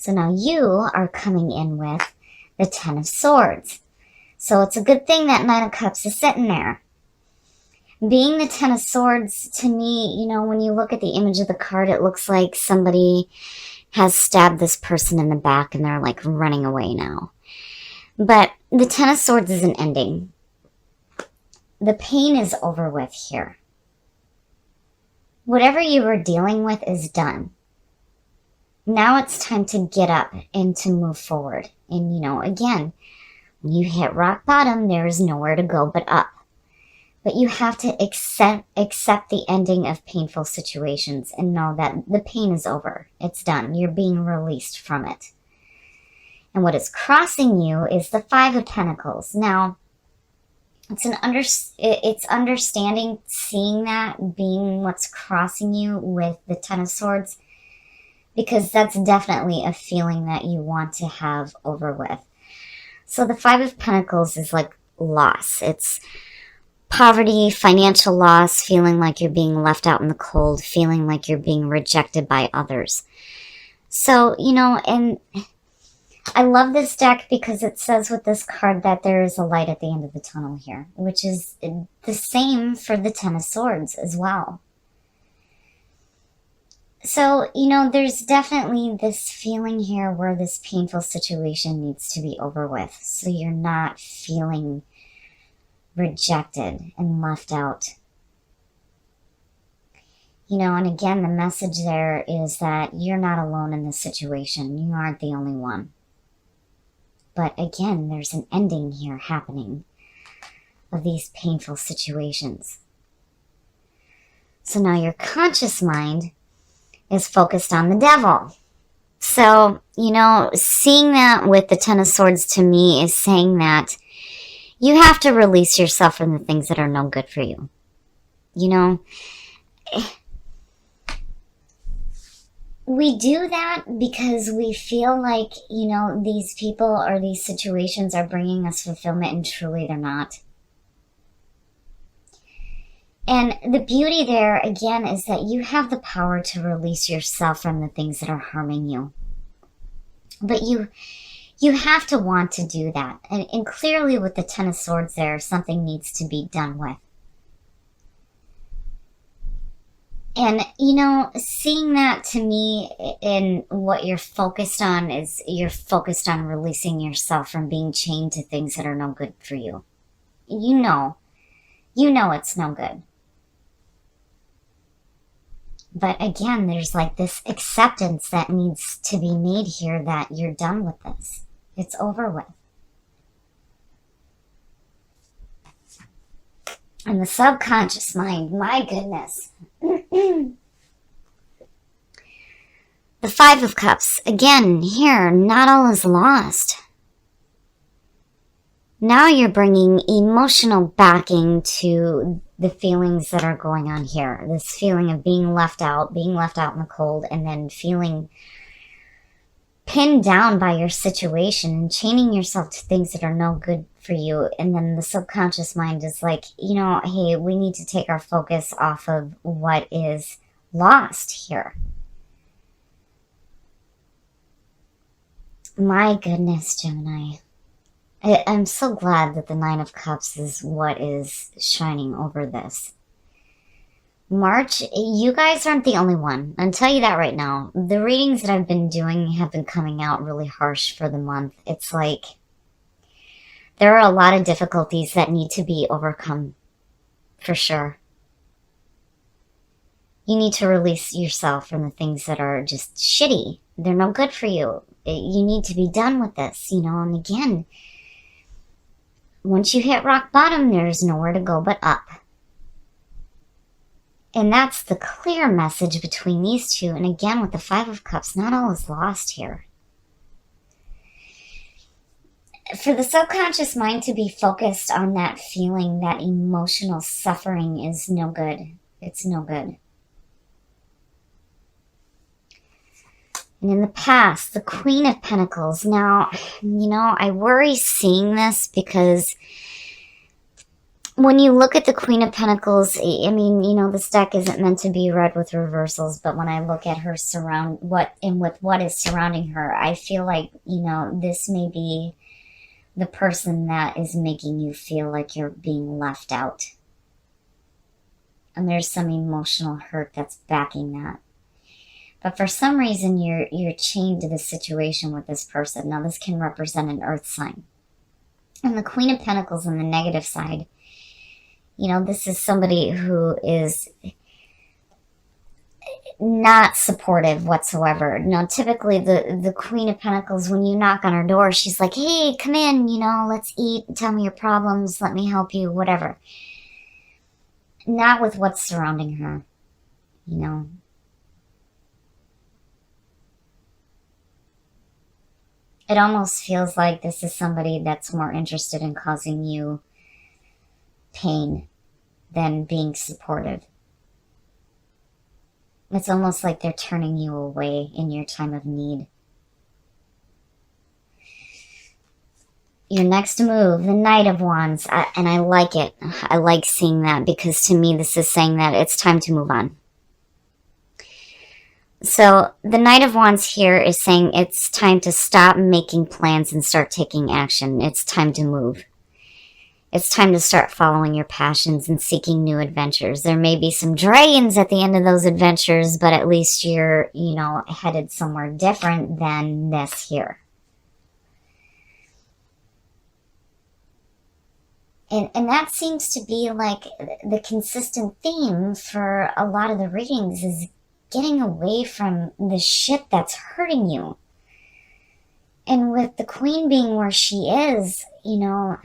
So now you are coming in with the Ten of Swords. So it's a good thing that Nine of Cups is sitting there. Being the Ten of Swords, to me, you know, when you look at the image of the card, it looks like somebody has stabbed this person in the back and they're like running away now. But the Ten of Swords is an ending. The pain is over with here. Whatever you were dealing with is done. Now it's time to get up and to move forward. And, you know, again, when you hit rock bottom, there is nowhere to go but up. But you have to accept the ending of painful situations and know that the pain is over. It's done. You're being released from it. And what is crossing you is the Five of Pentacles. Now, it's understanding, seeing that, being what's crossing you with the Ten of Swords, because that's definitely a feeling that you want to have over with. So the Five of Pentacles is like loss. It's poverty, financial loss, feeling like you're being left out in the cold, feeling like you're being rejected by others. So, you know, and I love this deck because it says with this card that there is a light at the end of the tunnel here, which is the same for the Ten of Swords as well. So, you know, there's definitely this feeling here where this painful situation needs to be over with. So you're not feeling rejected and left out. You know, and again, the message there is that you're not alone in this situation. You aren't the only one. But again, there's an ending here happening of these painful situations. So now your conscious mind is focused on the devil. So, you know, seeing that with the Ten of Swords to me is saying that you have to release yourself from the things that are no good for you. You know, we do that because we feel like, you know, these people or these situations are bringing us fulfillment, and truly they're not. And the beauty there, again, is that you have the power to release yourself from the things that are harming you. But you have to want to do that. And clearly with the Ten of Swords there, something needs to be done with. And, you know, seeing that to me in what you're focused on is you're focused on releasing yourself from being chained to things that are no good for you. You know it's no good. But again, there's like this acceptance that needs to be made here that you're done with this. It's over with. And the subconscious mind, my goodness. The Five of Cups, again, here, not all is lost. Now you're bringing emotional backing to the feelings that are going on here. This feeling of being left out in the cold, and then feeling pinned down by your situation and chaining yourself to things that are no good for you. And then the subconscious mind is like, you know, hey, we need to take our focus off of what is lost here. My goodness, Gemini. I'm so glad that the Nine of Cups is what is shining over this. March, you guys aren't the only one. I'll tell you that right now. The readings that I've been doing have been coming out really harsh for the month. It's like there are a lot of difficulties that need to be overcome, for sure. You need to release yourself from the things that are just shitty. They're no good for you. You need to be done with this, you know, and again, once you hit rock bottom, there's nowhere to go but up. And that's the clear message between these two. And again, with the Five of Cups, not all is lost here. For the subconscious mind to be focused on that feeling, that emotional suffering is no good. It's no good. And in the past, the Queen of Pentacles. Now, you know, I worry seeing this because when you look at the Queen of Pentacles, I mean, you know, this deck isn't meant to be read with reversals, but when I look at her with what is surrounding her, I feel like, you know, this may be the person that is making you feel like you're being left out. And there's some emotional hurt that's backing that. But for some reason, you're chained to this situation with this person. Now, this can represent an earth sign. And the Queen of Pentacles on the negative side, you know, this is somebody who is not supportive whatsoever. Now, typically, the Queen of Pentacles, when you knock on her door, she's like, hey, come in, you know, let's eat, tell me your problems, let me help you, whatever. Not with what's surrounding her, you know. It almost feels like this is somebody that's more interested in causing you pain than being supportive. It's almost like they're turning you away in your time of need. Your next move, the Knight of Wands, and I like it. I like seeing that because to me this is saying that it's time to move on. So the Knight of Wands here is saying it's time to stop making plans and start taking action. It's time to move. It's time to start following your passions and seeking new adventures. There may be some dragons at the end of those adventures, but at least you're, you know, headed somewhere different than this here. And that seems to be like the consistent theme for a lot of the readings is getting away from the shit that's hurting you. And with the Queen being where she is, you know,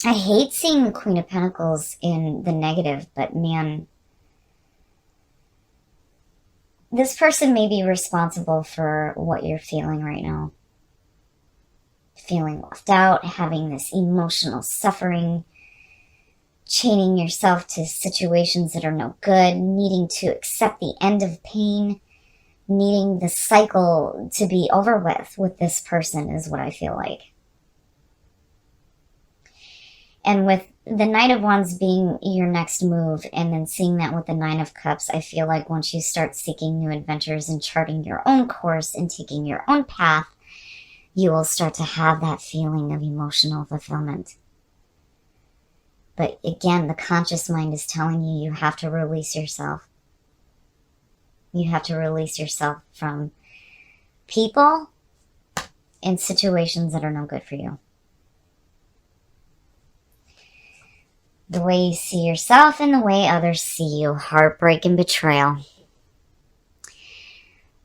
I hate seeing the Queen of Pentacles in the negative, but man, this person may be responsible for what you're feeling right now. Feeling left out, having this emotional suffering, chaining yourself to situations that are no good, needing to accept the end of pain, needing the cycle to be over with this person is what I feel like. And with the Knight of Wands being your next move, and then seeing that with the Nine of Cups, I feel like once you start seeking new adventures and charting your own course and taking your own path, you will start to have that feeling of emotional fulfillment. But again, the conscious mind is telling you have to release yourself. You have to release yourself from people and situations that are no good for you. The way you see yourself and the way others see you. Heartbreak and betrayal.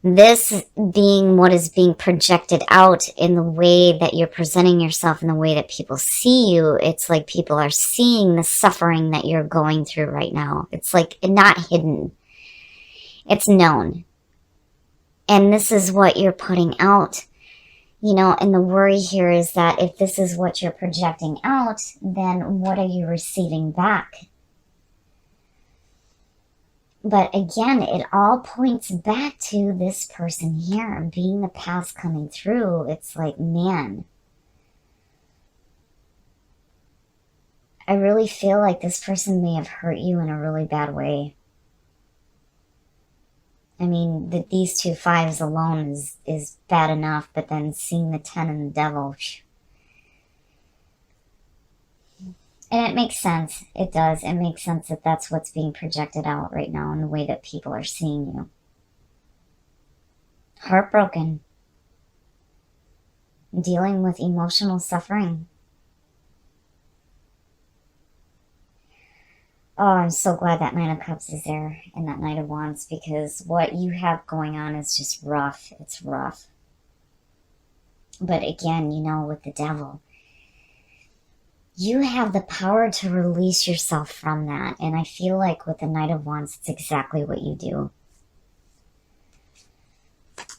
This being what is being projected out in the way that you're presenting yourself, in the way that people see you, it's like people are seeing the suffering that you're going through right now. It's like not hidden. It's known. And this is what you're putting out. You know, and the worry here is that if this is what you're projecting out, then what are you receiving back? But again, it all points back to this person here, being the past coming through. It's like, man, I really feel like this person may have hurt you in a really bad way. I mean, these two fives alone is bad enough, but then seeing the 10 and the devil. And it makes sense. It does. It makes sense that that's what's being projected out right now in the way that people are seeing you. Heartbroken. Dealing with emotional suffering. Oh, I'm so glad that Nine of Cups is there and that Knight of Wands, because what you have going on is just rough. It's rough. But again, you know, with the devil, you have the power to release yourself from that. And I feel like with the Knight of Wands, it's exactly what you do.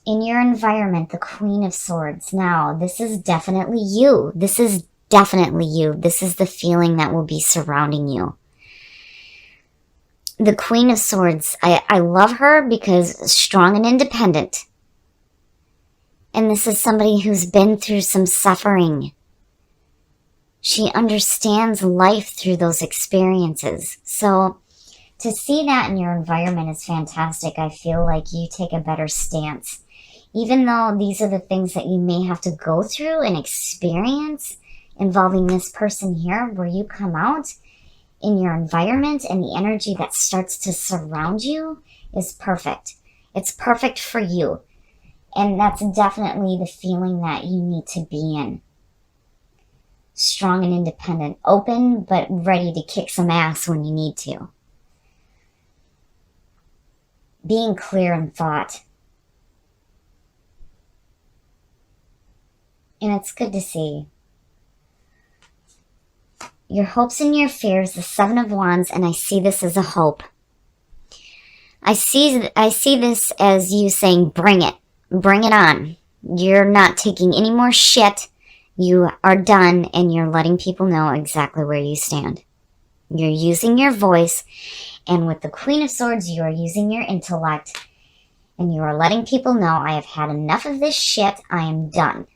In your environment, the Queen of Swords. Now, this is definitely you. This is definitely you. This is the feeling that will be surrounding you. The Queen of Swords, I love her because strong and independent. And this is somebody who's been through some suffering. She understands life through those experiences. So to see that in your environment is fantastic. I feel like you take a better stance. Even though these are the things that you may have to go through and experience involving this person here, where you come out in your environment and the energy that starts to surround you is perfect. It's perfect for you. And that's definitely the feeling that you need to be in. Strong and independent, open, but ready to kick some ass when you need to. Being clear in thought. And it's good to see. Your hopes and your fears, the Seven of Wands, and I see this as a hope. I see this as you saying, bring it on. You're not taking any more shit. You are done, and you're letting people know exactly where you stand. You're using your voice, and with the Queen of Swords, you are using your intellect, and you are letting people know, I have had enough of this shit, I am done.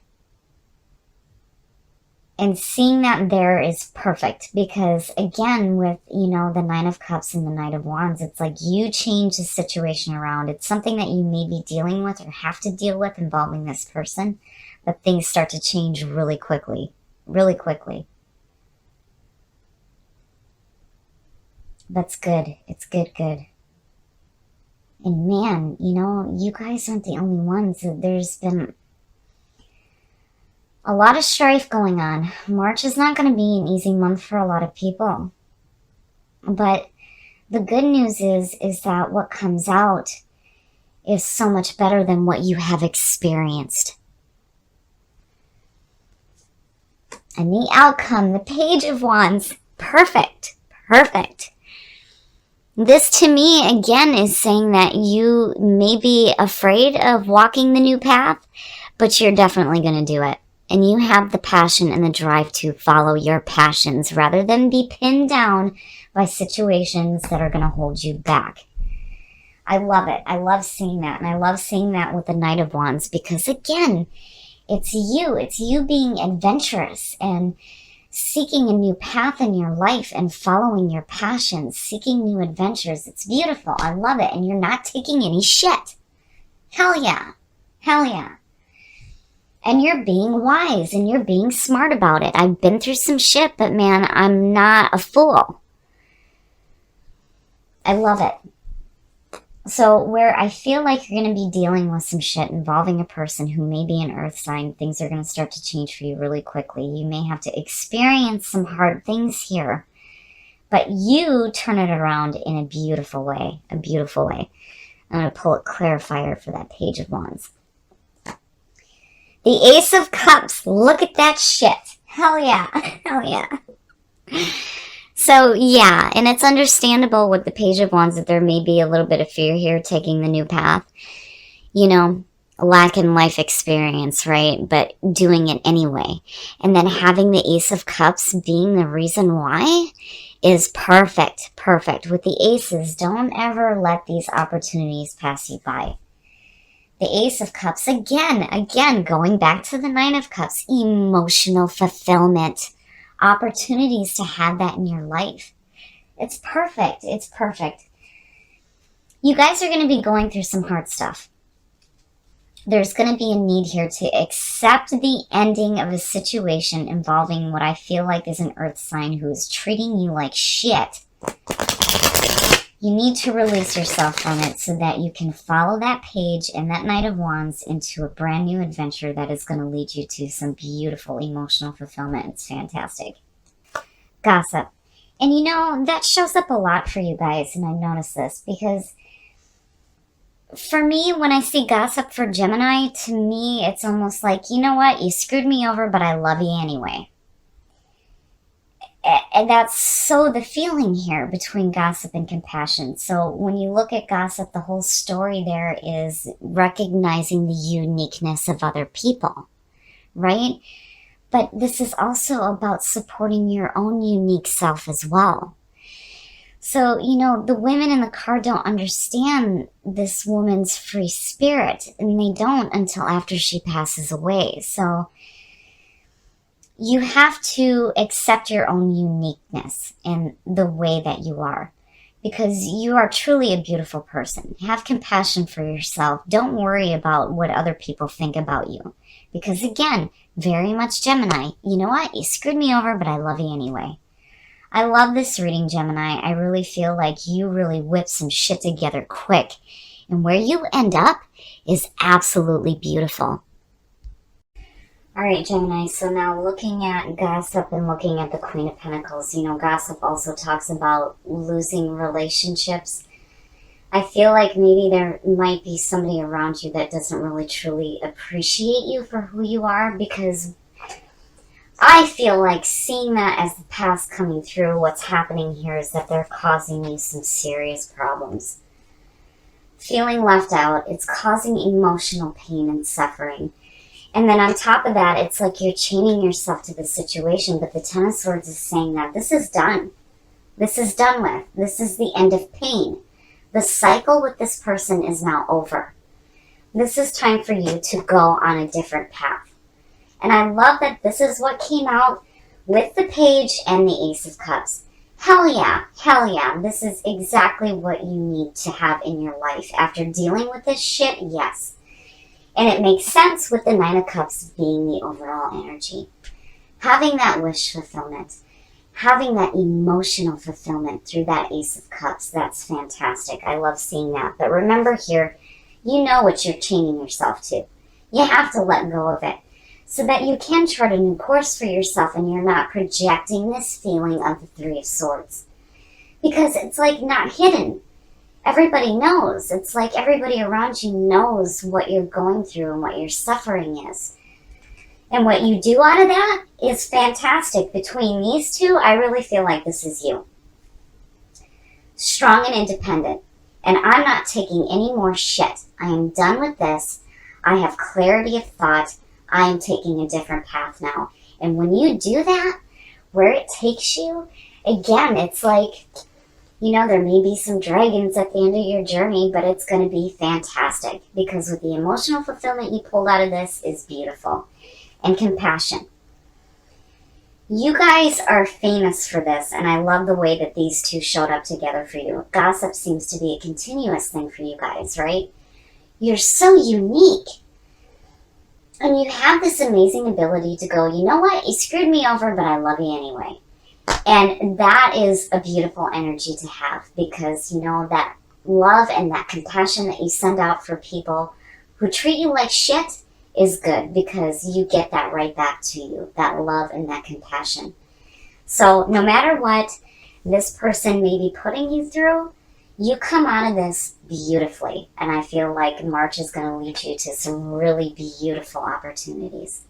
And seeing that there is perfect, because again, with, the Nine of Cups and the Knight of Wands, it's like you change the situation around. It's something that you may be dealing with or have to deal with involving this person, but things start to change really quickly, really quickly. That's good. It's good. And man, you guys aren't the only ones. There's been a lot of strife going on. March is not going to be an easy month for a lot of people. But the good news is that what comes out is so much better than what you have experienced. And the outcome, the Page of Wands, perfect. This to me, again, is saying that you may be afraid of walking the new path, but you're definitely going to do it. And you have the passion and the drive to follow your passions rather than be pinned down by situations that are going to hold you back. I love it. I love seeing that. And I love seeing that with the Knight of Wands because, again, it's you. It's you being adventurous and seeking a new path in your life and following your passions, seeking new adventures. It's beautiful. I love it. And you're not taking any shit. Hell yeah. And you're being wise and you're being smart about it. I've been through some shit, but man, I'm not a fool. I love it. So where I feel like you're going to be dealing with some shit involving a person who may be an earth sign, things are going to start to change for you really quickly. You may have to experience some hard things here, but you turn it around in a beautiful way, I'm going to pull a clarifier for that Page of Wands. The Ace of Cups, look at that shit. Hell yeah. So yeah, and it's understandable with the Page of Wands that there may be a little bit of fear here taking the new path. Lack in life experience, right? But doing it anyway. And then having the Ace of Cups being the reason why is perfect. With the aces, don't ever let these opportunities pass you by. The Ace of Cups, again, going back to the Nine of Cups, emotional fulfillment, opportunities to have that in your life. It's perfect. You guys are going to be going through some hard stuff. There's going to be a need here to accept the ending of a situation involving what I feel like is an earth sign who is treating you like shit. You need to release yourself from it so that you can follow that page and that Knight of Wands into a brand new adventure that is going to lead you to some beautiful emotional fulfillment. It's fantastic. Gossip. And that shows up a lot for you guys, and I've noticed this because for me, when I see gossip for Gemini, to me, it's almost like, you know what? You screwed me over, but I love you anyway. And that's so the feeling here between gossip and compassion. So when you look at gossip, the whole story there is recognizing the uniqueness of other people, right? But this is also about supporting your own unique self as well. So, the women in the card don't understand this woman's free spirit, and they don't until after she passes away. So You have to accept your own uniqueness and the way that you are, because you are truly a beautiful person. Have compassion for yourself. Don't worry about what other people think about you. Because again, very much Gemini. You know what? You screwed me over, but I love you anyway. I love this reading, Gemini. I really feel like you really whip some shit together quick. And where you end up is absolutely beautiful. All right, Gemini, so now looking at gossip and looking at the Queen of Pentacles, you know, gossip also talks about losing relationships. I feel like maybe there might be somebody around you that doesn't really truly appreciate you for who you are, because I feel like seeing that as the past coming through, what's happening here is that they're causing you some serious problems. Feeling left out, it's causing emotional pain and suffering. And then on top of that, it's like you're chaining yourself to the situation, but the Ten of Swords is saying that this is done. This is done with. This is the end of pain. The cycle with this person is now over. This is time for you to go on a different path. And I love that this is what came out with the Page and the Ace of Cups. Hell yeah, hell yeah. This is exactly what you need to have in your life. After dealing with this shit, yes. And it makes sense with the Nine of Cups being the overall energy. Having that wish fulfillment, having that emotional fulfillment through that Ace of Cups, that's fantastic. I love seeing that. But remember here, you know what you're chaining yourself to. You have to let go of it so that you can chart a new course for yourself and you're not projecting this feeling of the Three of Swords. Because it's like not hidden. Everybody knows. It's like everybody around you knows what you're going through and what your suffering is. And what you do out of that is fantastic. Between these two, I really feel like this is you. Strong and independent. And I'm not taking any more shit. I am done with this. I have clarity of thought. I am taking a different path now. And when you do that, where it takes you, again, it's like, you know, there may be some dragons at the end of your journey, but it's going to be fantastic because with the emotional fulfillment you pulled out of this is beautiful. And compassion. You guys are famous for this, and I love the way that these two showed up together for you. Gossip seems to be a continuous thing for you guys, right? You're so unique. And you have this amazing ability to go, you know what? You screwed me over, but I love you anyway. And that is a beautiful energy to have because, you know, that love and that compassion that you send out for people who treat you like shit is good because you get that right back to you, that love and that compassion. So no matter what this person may be putting you through, you come out of this beautifully. And I feel like March is going to lead you to some really beautiful opportunities.